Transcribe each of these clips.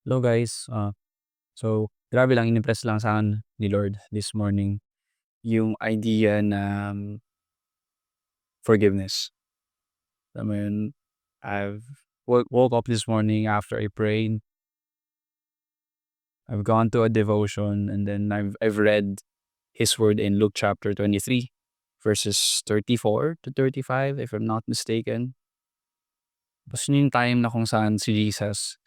Hello guys, grabe lang in-impress lang sa'kin ni Lord this morning yung idea na forgiveness. Alam mo yun, I've woke up this morning after I prayed. I've gone to a devotion and then I've read His word in Luke chapter 23 verses 34 to 35 if I'm not mistaken. Tapos yun yung time na kung saan si Jesus,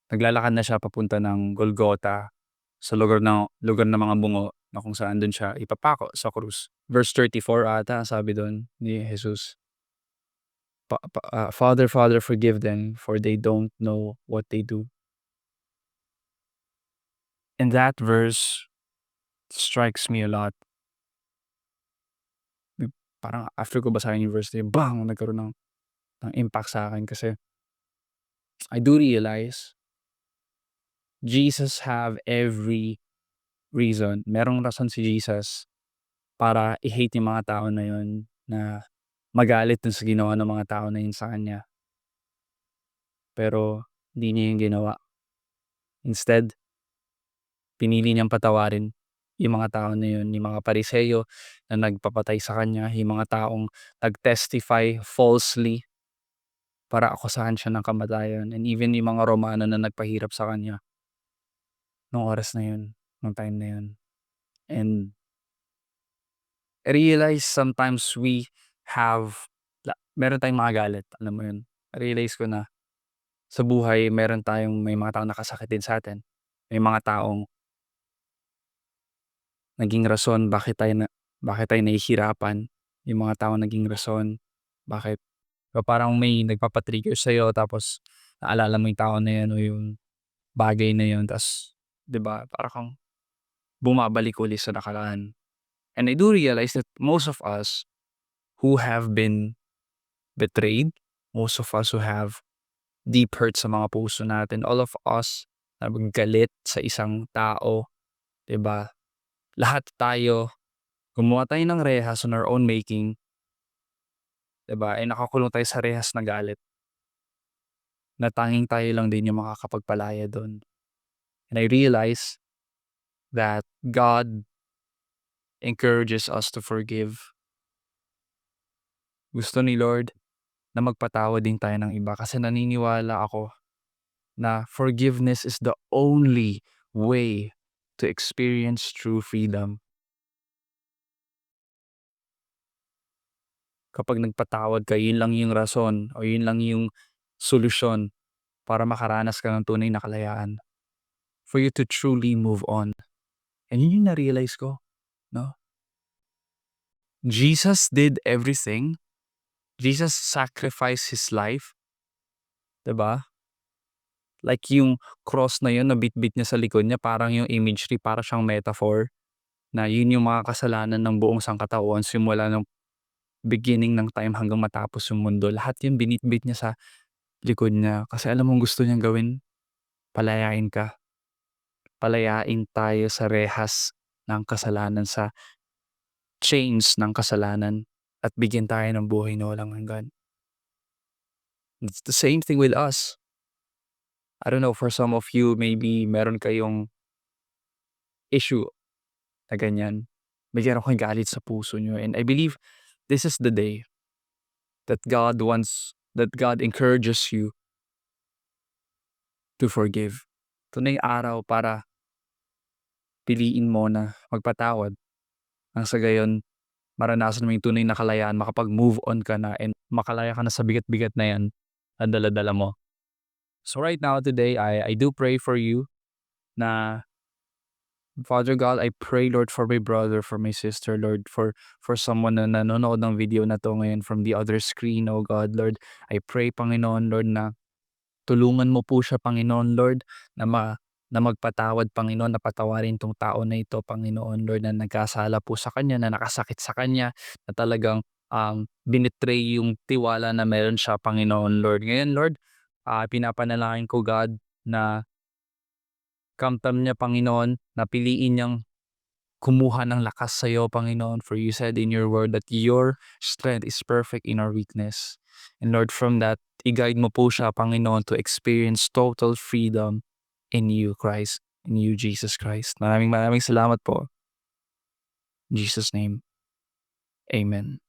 naglalakad na siya papunta ng Golgotha sa lugar ng mga bungo na kung saan dun siya ipapako sa krus. Verse 34 ata sabi dun ni Jesus, "Father, Father, forgive them for they don't know what they do." And that verse strikes me a lot. Parang after ko basahin yung verse na yun, bang! Nagkaroon ng impact sa akin kasi I do realize Jesus have every reason. Merong rason si Jesus para i-hate yung mga tao na yun, na magalit dun sa ginawa ng mga tao na yun sa kanya. Pero hindi niya yun ginawa. Instead, pinili niyang patawarin yung mga tao na yun, yung mga Pariseyo na nagpapatay sa kanya, yung mga taong nag-testify falsely para akusahan siya ng kamatayan, and even yung mga Romano na nagpahirap sa kanya nung oras na yun, nung time na yun. And I realize sometimes we meron tayong mga galit, alam mo yun. I realize ko na sa buhay may mga taong nakasakit din sa'tin. May mga taong naging rason bakit tayo nahihirapan. Yung mga taong naging rason bakit parang may nagpapa-trigger sa'yo tapos naalala mo yung tao na yun o yung bagay na yun ta's 'di ba parang kang bumabalik uli sa nakaraan. And I do realize that most of us who have been betrayed, most of us who have deep hurt sa mga puso natin, all of us na galit sa isang tao, 'di ba? Lahat tayo, gumawa tayo ng rehas on our own making, 'di ba? Eh, nakakulong tayo sa rehas na galit na tanging tayo lang din yung makakapagpalaya dun. And I realize that God encourages us to forgive. Gusto ni Lord na magpatawad din tayo ng iba kasi naniniwala ako na forgiveness is the only way to experience true freedom. Kapag nagpatawad ka, yun lang yung rason o yun lang yung solusyon para makaranas ka ng tunay na kalayaan. For you to truly move on. And yun yung na-realize ko, no? Jesus did everything. Jesus sacrificed His life, 'di ba? Like yung cross na yun na bitbit niya sa likod niya, parang yung imagery, para siyang metaphor na yun yung mga kasalanan ng buong sangkatauhan simula ng beginning ng time hanggang matapos yung mundo. Lahat yun binitbit niya sa likod niya kasi alam mong gusto niyang gawin, palayain ka. Palayain tayo sa rehas ng kasalanan, sa chains ng kasalanan at bigyan tayo ng buhay na walang hanggan. It's the same thing with us. I don't know, for some of you, maybe meron kayong issue na ganyan. Meron kayong galit sa puso niyo, and I believe this is the day that God encourages you to forgive. Ito na yung araw para piliin mo na magpatawad nang sa gayon maranasan mo yung tunay na kalayaan, makapag-move on ka na and makalaya ka na sa bigat-bigat na yan na dala-dala mo. So right now today, I do pray for you na Father God, I pray, Lord, for my brother, for my sister, Lord, for someone na nanonood ng video na to ngayon from the other screen, oh God, Lord. I pray, Panginoon, Lord, na tulungan mo po siya, Panginoon, Lord, na magpatawad, Panginoon, na patawarin 'tong tao na ito, Panginoon, Lord, na nagkasala po sa kanya, na nakasakit sa kanya, na talagang, binitray yung tiwala na meron siya, Panginoon, Lord. Ngayon, Lord, pinapanalangin ko, God, na kamtam niya, Panginoon, na piliin niyang kumuha ng lakas sa'yo, Panginoon, for you said in your word that your strength is perfect in our weakness. And Lord, from that, i-guide mo po siya, Panginoon, to experience total freedom in you, Christ, in you, Jesus Christ. Maraming salamat po. In Jesus' name, amen.